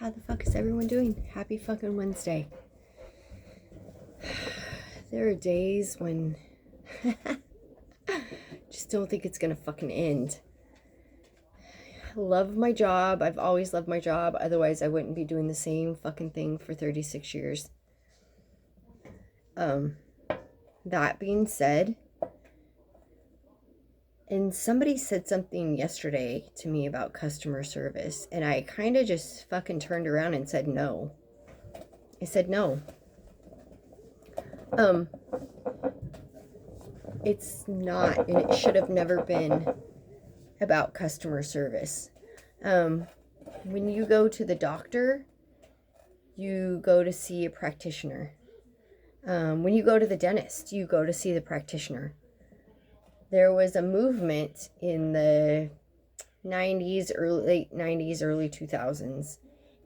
How the fuck is everyone doing? Happy fucking Wednesday. There are days when just don't think it's gonna fucking end. I love my job. I've always loved my job. Otherwise, I wouldn't be doing the same fucking thing for 36 years. That being said, and somebody said something yesterday to me about customer service, and I kind of just fucking turned around and said no. I said no. It's not, and it should have never been about customer service. When you go to the doctor, you go to see a practitioner. When you go to the dentist, you go to see the practitioner. There was a movement in the 90s, late 90s, early 2000s,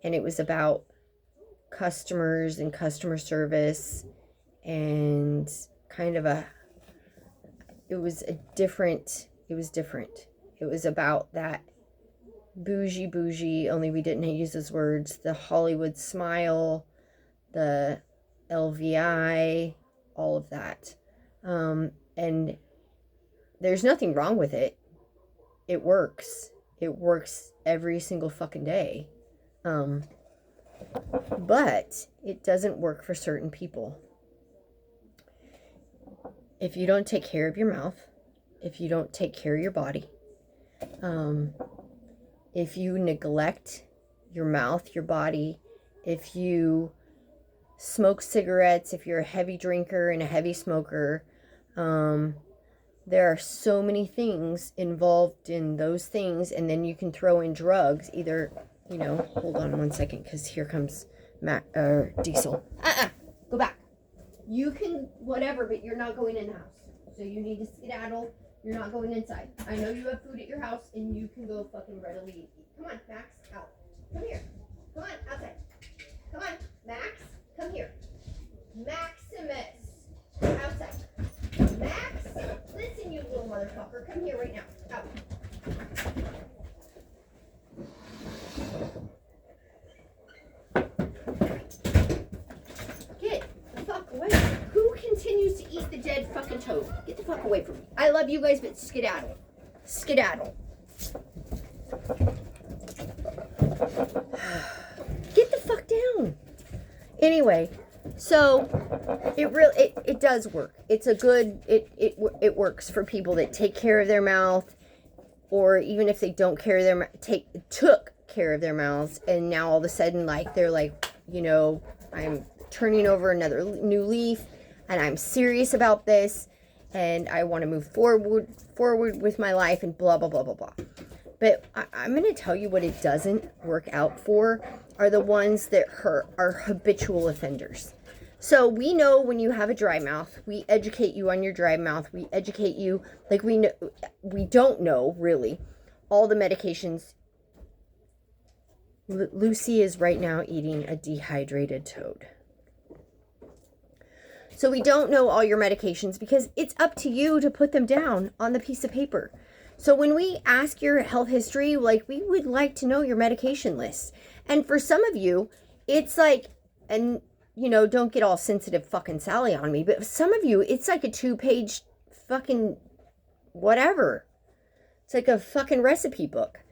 and it was about customers and customer service, and kind of it was different. It was about that bougie, only we didn't use those words, the Hollywood smile, the LVI, all of that. And there's nothing wrong with it. It works. It works every single fucking day. But it doesn't work for certain people. If you don't take care of your mouth, if you don't take care of your body, if you neglect your mouth, your body, if you smoke cigarettes, if you're a heavy drinker and a heavy smoker, there are so many things involved in those things, and then you can throw in drugs. Either, hold on one second, because here comes Diesel. Go back. You can whatever, but you're not going in the house. So you need to skedaddle. You're not going inside. I know you have food at your house, and you can go fucking readily eat. Come on, Max, out. Come here. Come on, outside. Come on, Max, come here. Maximus, outside. Max, listen, you little motherfucker. Come here right now. Out. Get the fuck away. Who continues to eat the dead fucking toad? Get the fuck away from me. I love you guys, but skedaddle. Skedaddle. Get the fuck down. Anyway, so it does work. It's a good, it works for people that take care of their mouth, or even if they don't took care of their mouths, and now all of a sudden, they're like, I'm turning over another new leaf, and I'm serious about this, and I want to move forward with my life, and blah, blah, blah, blah, blah. But I'm going to tell you what it doesn't work out for are the ones that are habitual offenders. So we know when you have a dry mouth, we educate you on your dry mouth. We educate you, we don't know really all the medications. Lucy is right now eating a dehydrated toad. So we don't know all your medications because it's up to you to put them down on the piece of paper. So when we ask your health history, we would like to know your medication list. And for some of you, it's and don't get all sensitive fucking Sally on me, but some of you, it's like a 2-page fucking whatever. It's like a fucking recipe book.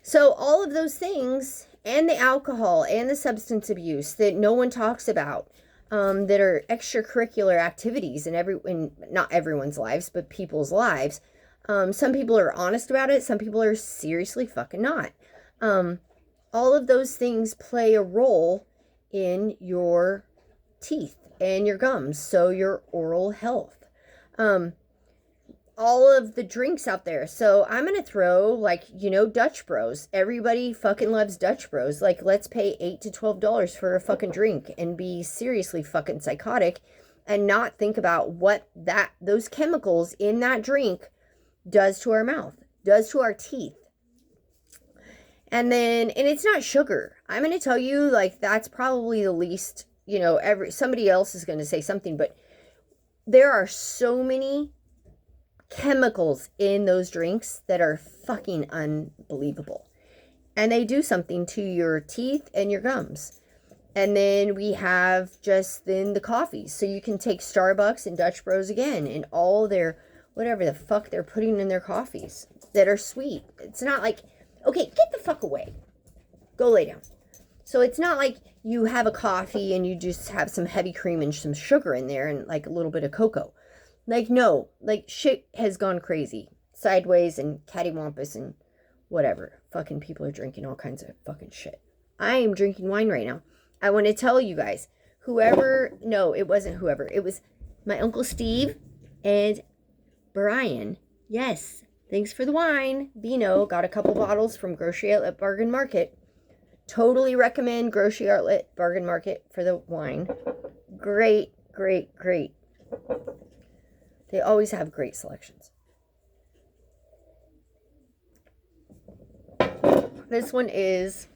So all of those things, and the alcohol and the substance abuse that no one talks about, that are extracurricular activities in not everyone's lives, but people's lives. Some people are honest about it. Some people are seriously fucking not. All of those things play a role in your teeth and your gums. So your oral health. All of the drinks out there. So I'm going to throw Dutch Bros. Everybody fucking loves Dutch Bros. Let's pay $8 to $12 for a fucking drink and be seriously fucking psychotic and not think about what those chemicals in that drink does to our mouth, does to our teeth. And it's not sugar. I'm going to tell you, that's probably the least, somebody else is going to say something, but there are so many chemicals in those drinks that are fucking unbelievable. and they do something to your teeth and your gums. And then we have just then the coffees. So you can take Starbucks and Dutch Bros again and all their, whatever the fuck they're putting in their coffees that are sweet. It's not like, okay, get the fuck away. Go lay down. So it's not like you have a coffee and you just have some heavy cream and some sugar in there and like a little bit of cocoa. Like, no, like shit has gone crazy. Sideways and cattywampus and whatever. Fucking people are drinking all kinds of fucking shit. I am drinking wine right now. I want to tell you guys, no, it wasn't whoever. It was my Uncle Steve and Brian. Yes, thanks for the wine. Bino got a couple bottles from Grocery Outlet Bargain Market. Totally recommend Grocery Outlet Bargain Market for the wine. Great, great, great. They always have great selections. This one is,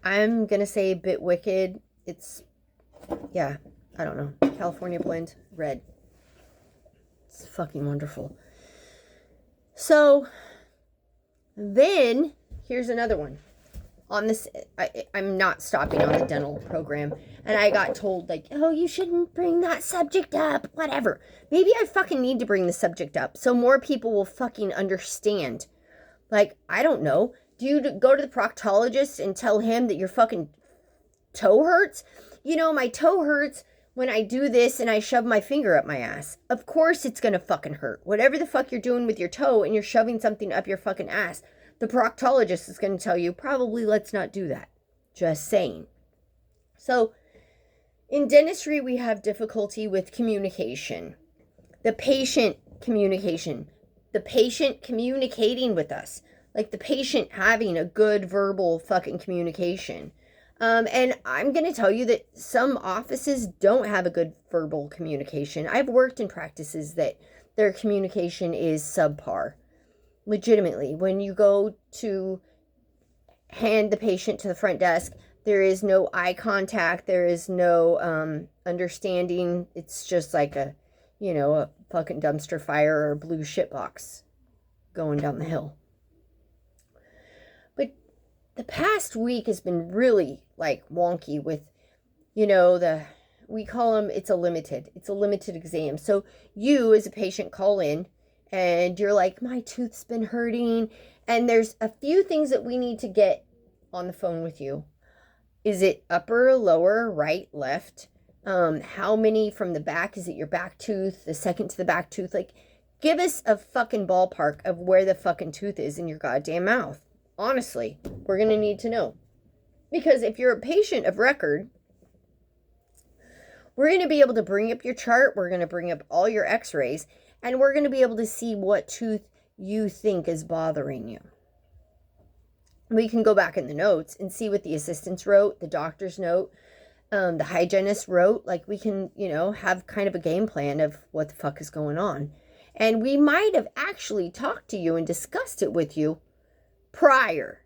I'm going to say a bit wicked. It's, yeah, I don't know. California blend, red. It's fucking wonderful. So, then, here's another one. On this, I'm not stopping on the dental program. And I got told, like, oh, you shouldn't bring that subject up. Whatever. Maybe I fucking need to bring the subject up so more people will fucking understand. Like, I don't know. Do you go to the proctologist and tell him that your fucking toe hurts? You know, my toe hurts when I do this and I shove my finger up my ass. Of course it's gonna fucking hurt. Whatever the fuck you're doing with your toe and you're shoving something up your fucking ass, the proctologist is gonna tell you, probably let's not do that. Just saying. So, in dentistry, we have difficulty with communication. The patient communication. The patient communicating with us. Like the patient having a good verbal fucking communication. And I'm going to tell you that some offices don't have a good verbal communication. I've worked in practices that their communication is subpar. Legitimately. When you go to hand the patient to the front desk, there is no eye contact. There is no understanding. It's just like a fucking dumpster fire or a blue shitbox going down the hill. But the past week has been really like wonky with, we call them, it's a limited exam. So you as a patient call in and you're like, my tooth's been hurting. And there's a few things that we need to get on the phone with you. Is it upper, lower, right, left? How many from the back? Is it your back tooth, the second to the back tooth? Like, give us a fucking ballpark of where the fucking tooth is in your goddamn mouth. Honestly, we're going to need to know. Because if you're a patient of record, we're going to be able to bring up your chart. We're going to bring up all your x-rays. And we're going to be able to see what tooth you think is bothering you. We can go back in the notes and see what the assistants wrote, the doctor's note, the hygienist wrote. Like, we can, have kind of a game plan of what the fuck is going on. And we might have actually talked to you and discussed it with you prior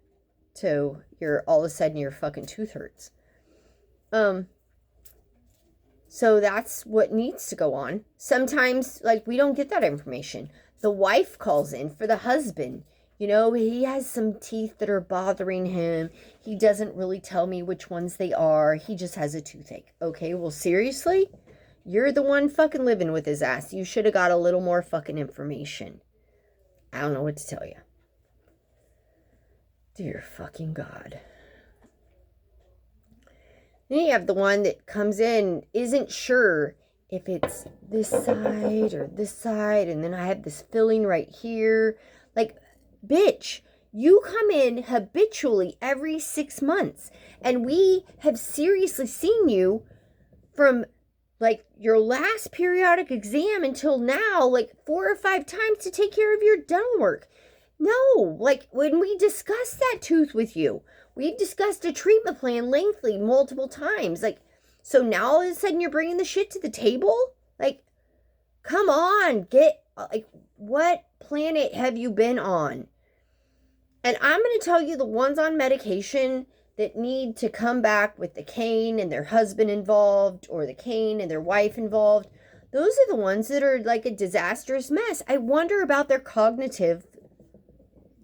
to all of a sudden your fucking tooth hurts. So that's what needs to go on. Sometimes, like, we don't get that information. The wife calls in for the husband. He has some teeth that are bothering him. He doesn't really tell me which ones they are. He just has a toothache. Okay, well, seriously? You're the one fucking living with his ass. You should have got a little more fucking information. I don't know what to tell you. Dear fucking God. Then you have the one that comes in, isn't sure if it's this side or this side, and then I have this filling right here. Like, bitch, you come in habitually every 6 months, and we have seriously seen you from, like, your last periodic exam until now, like, 4 or 5 times to take care of your dental work. No, like, when we discussed that tooth with you, we discussed a treatment plan lengthily multiple times. Like, so now all of a sudden you're bringing the shit to the table? Like, come on, what planet have you been on? And I'm going to tell you, the ones on medication that need to come back with the cane and their husband involved, or the cane and their wife involved, those are the ones that are like a disastrous mess. I wonder about their cognitive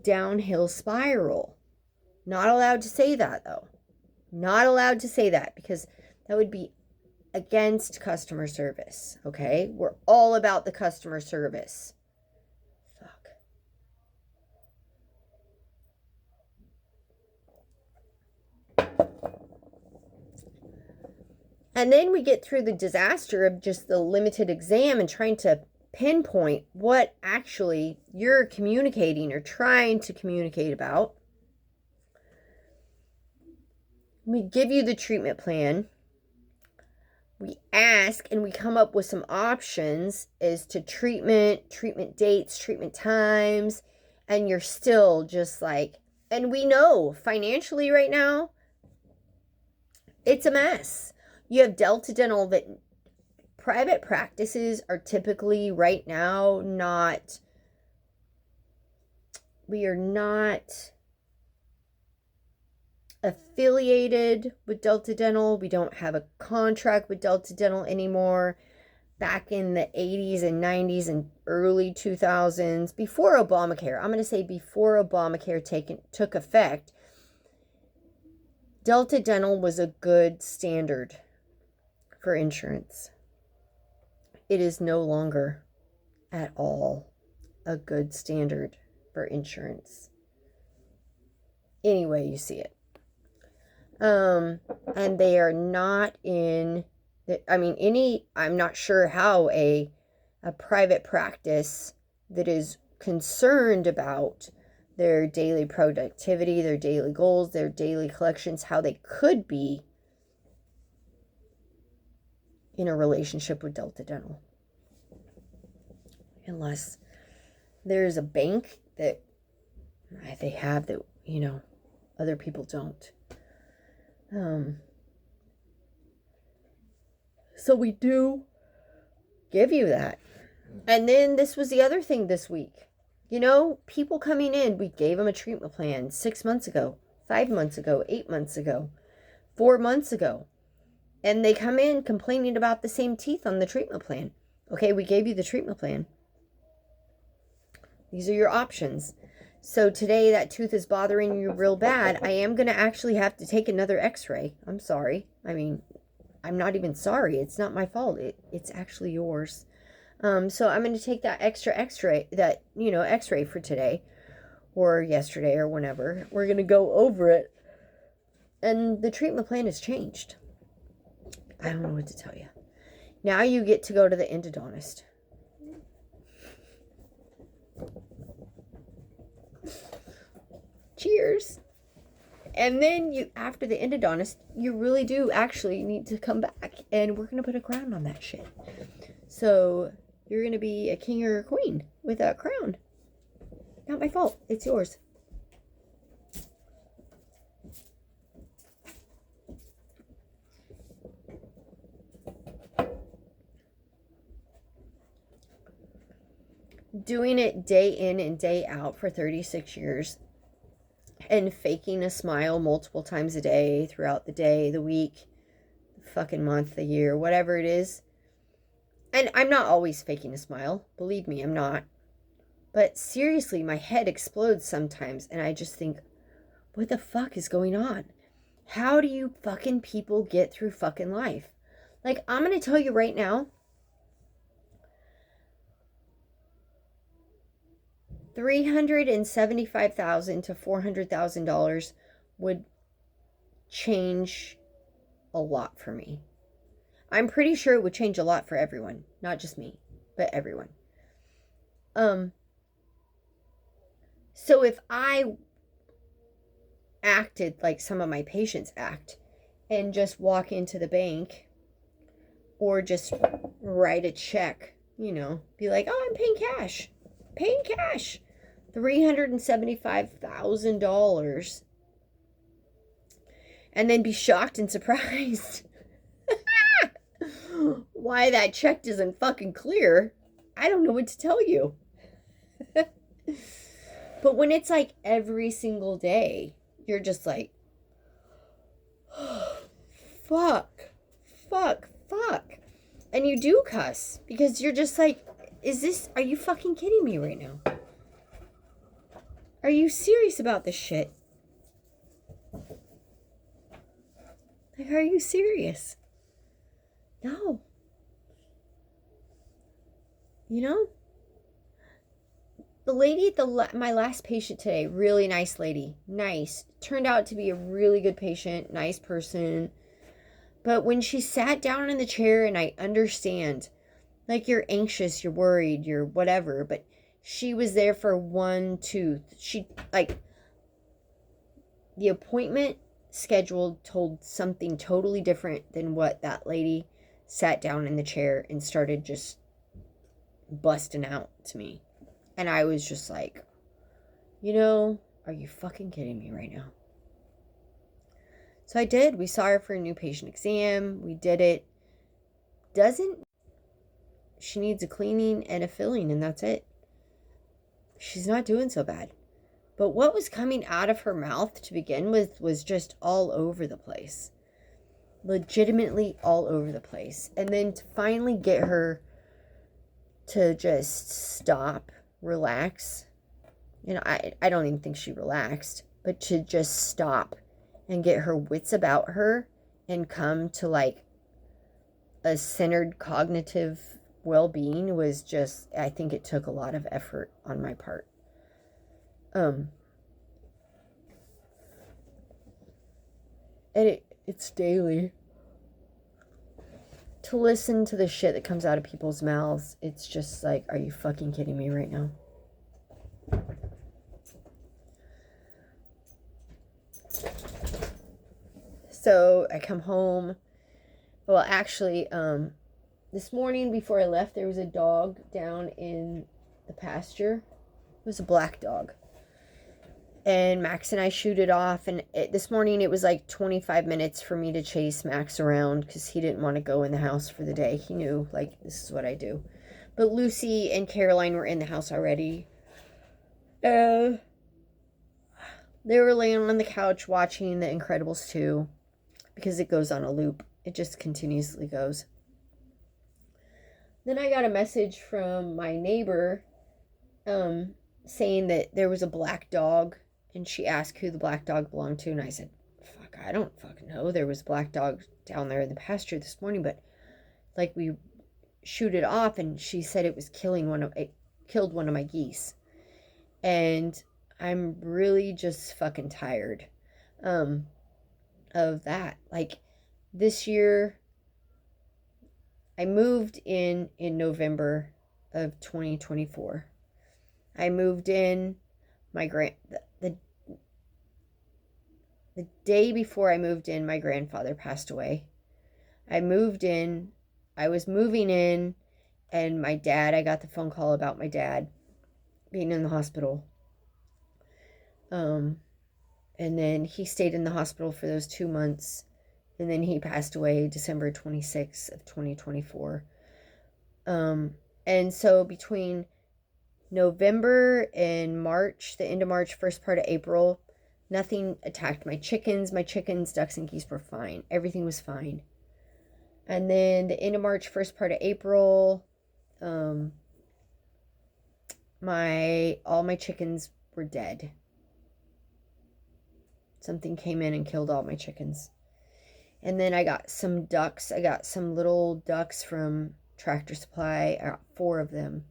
downhill spiral. Not allowed to say that, though. Not allowed to say that, because that would be against customer service, okay? We're all about the customer service. Fuck. And then we get through the disaster of just the limited exam and trying to pinpoint what actually you're communicating or trying to communicate about. We give you the treatment plan. We ask and we come up with some options as to treatment dates, treatment times, and you're still just like, and we know financially right now, it's a mess. You have Delta Dental that private practices are typically right now we are not affiliated with Delta Dental. We don't have a contract with Delta Dental anymore. Back in the 80s and 90s and early 2000s, before Obamacare, I'm going to say before Obamacare took effect, Delta Dental was a good standard for insurance. It is no longer at all a good standard for insurance. Any way you see it. And they are not in, I'm not sure how a private practice that is concerned about their daily productivity, their daily goals, their daily collections, how they could be in a relationship with Delta Dental. Unless there's a bank that they have that, other people don't. So we do give you that. And then this was the other thing this week. People coming in, we gave them a treatment plan 6 months ago, 5 months ago, 8 months ago, 4 months ago. And they come in complaining about the same teeth on the treatment plan. Okay, we gave you the treatment plan. These are your options. So today that tooth is bothering you real bad. I am going to actually have to take another x-ray. I'm sorry. I'm not even sorry. It's not my fault. It's actually yours. So I'm going to take that extra x-ray, x-ray for today or yesterday or whenever. We're going to go over it. And the treatment plan has changed. I don't know what to tell you. Now you get to go to the endodontist. Cheers. And then after the endodontist, you really do actually need to come back, and we're going to put a crown on that shit. So you're going to be a king or a queen with a crown. Not my fault. It's yours. Doing it day in and day out for 36 years and faking a smile multiple times a day throughout the day, the week, the fucking month, the year, whatever it is. And I'm not always faking a smile. Believe me, I'm not. But seriously, my head explodes sometimes and I just think, what the fuck is going on? How do you fucking people get through fucking life? Like, I'm going to tell you right now, $375,000 to $400,000 would change a lot for me. I'm pretty sure it would change a lot for everyone, not just me, but everyone. So if I acted like some of my patients act and just walk into the bank or just write a check, be like, oh, I'm paying cash. $375,000, and then be shocked and surprised why that check isn't fucking clear. I don't know what to tell you. But when it's like every single day, you're just like, oh, fuck. And you do cuss because you're just like, are you fucking kidding me right now? Are you serious about this shit? Like, are you serious? No. You know? The lady, my last patient today, really nice lady. Nice. Turned out to be a really good patient, nice person. But when she sat down in the chair, and I understand, like, you're anxious, you're worried, you're whatever, but she was there for one tooth. She, like, the appointment scheduled told something totally different than what that lady sat down in the chair and started just busting out to me. And I was just like, are you fucking kidding me right now? So I did. We saw her for a new patient exam. We did it. She needs a cleaning and a filling, and that's it. She's not doing so bad. But what was coming out of her mouth to begin with was just all over the place. Legitimately all over the place. And then to finally get her to just stop, relax. I don't even think she relaxed, but to just stop and get her wits about her and come to like a centered cognitive well-being was just, I think it took a lot of effort on my part. And it's daily. To listen to the shit that comes out of people's mouths, it's just like, are you fucking kidding me right now? So I come home. Well, actually, this morning before I left, there was a dog down in the pasture. It was a black dog. And Max and I shooed it off. And this morning it was like 25 minutes for me to chase Max around because he didn't want to go in the house for the day. He knew, like, this is what I do. But Lucy and Caroline were in the house already. They were laying on the couch watching The Incredibles 2 because it goes on a loop. It just continuously goes. Then I got a message from my neighbor saying that there was a black dog, and she asked who the black dog belonged to, and I said, fuck, I don't fucking know. There was a black dog down there in the pasture this morning, but like we shoot it off, and she said it was killed one of my geese. And I'm really just fucking tired of that. Like, this year, I moved in November of 2024. I moved in, the day before I moved in, my grandfather passed away. I was moving in, and I got the phone call about my dad being in the hospital. And then he stayed in the hospital for those 2 months. And then he passed away December 26th of 2024. And so between November and March, the end of March, first part of April, nothing attacked my chickens. My chickens, ducks, and geese were fine. Everything was fine. And then the end of March, first part of April, all my chickens were dead. Something came in and killed all my chickens. And then I got some ducks. I got some little ducks from Tractor Supply. I got 4 of them.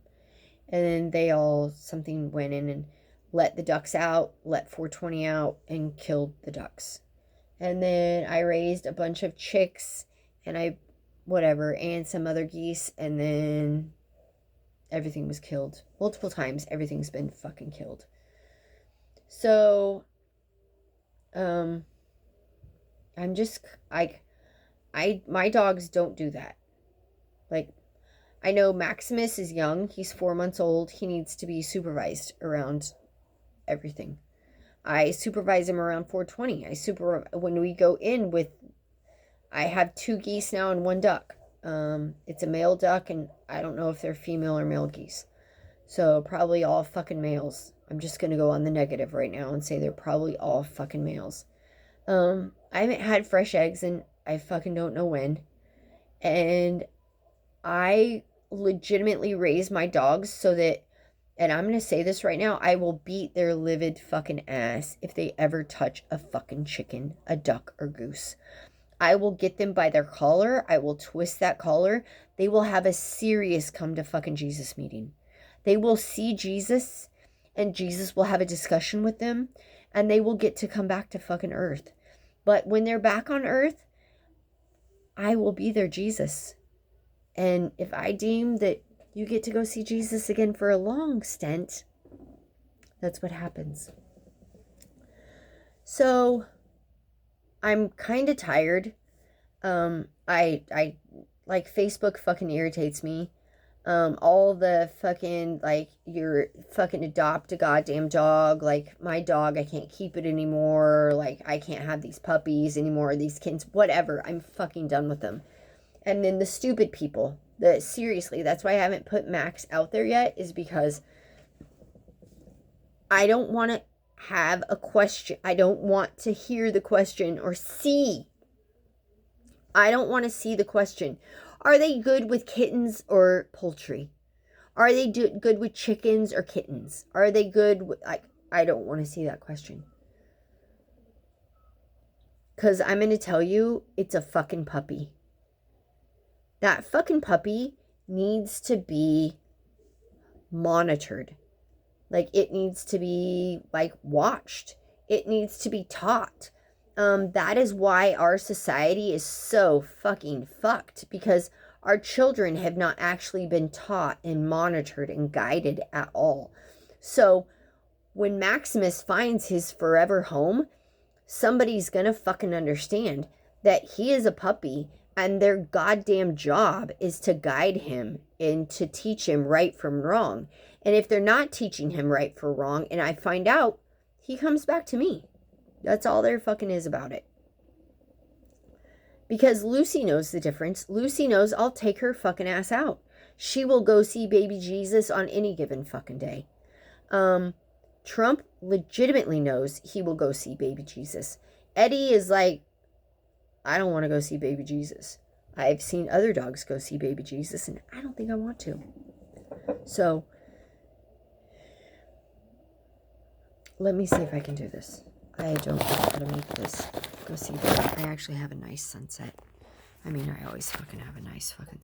And then something went in and let the ducks out, let 420 out, and killed the ducks. And then I raised a bunch of chicks and and some other geese, and then everything was killed. Multiple times, everything's been fucking killed. So, I'm just, my dogs don't do that. Like, I know Maximus is young. He's 4 months old. He needs to be supervised around everything. I supervise him around 420. When we go in I have 2 geese now and 1 duck. It's a male duck, and I don't know if they're female or male geese. So probably all fucking males. I'm just going to go on the negative right now and say they're probably all fucking males. I haven't had fresh eggs and I fucking don't know when. And I legitimately raise my dogs so that, and I'm going to say this right now, I will beat their livid fucking ass if they ever touch a fucking chicken, a duck, or goose. I will get them by their collar. I will twist that collar. They will have a serious come to fucking Jesus meeting. They will see Jesus, and Jesus will have a discussion with them, and they will get to come back to fucking earth. But when they're back on earth, I will be their Jesus. And if I deem that you get to go see Jesus again for a long stint, that's what happens. So I'm kind of tired. I like, Facebook fucking irritates me. All the fucking, like, you're fucking adopt a goddamn dog. Like, my dog, I can't keep it anymore. Like, I can't have these puppies anymore, these kids, whatever. I'm fucking done with them. And then the stupid people, seriously, that's why I haven't put Max out there yet, is because I don't want to have a question. I don't want to hear the question or see. I don't want to see the question. Are they good with kittens or poultry? Are they good with chickens or kittens? Are they good with, like, I don't want to see that question. Because I'm going to tell you, it's a fucking puppy. That fucking puppy needs to be monitored. Like, it needs to be, like, watched. It needs to be taught. That is why our society is so fucking fucked, because our children have not actually been taught and monitored and guided at all. So when Maximus finds his forever home, somebody's gonna fucking understand that he is a puppy, and their goddamn job is to guide him and to teach him right from wrong. And if they're not teaching him right from wrong, and I find out, he comes back to me. That's all there fucking is about it. Because Lucy knows the difference. Lucy knows I'll take her fucking ass out. She will go see baby Jesus on any given fucking day. Trump legitimately knows he will go see baby Jesus. Eddie is like, I don't want to go see baby Jesus. I've seen other dogs go see baby Jesus, and I don't think I want to. So, let me see if I can do this. I don't know how to make this go see that. I actually have a nice sunset. I mean, I always fucking have a nice fucking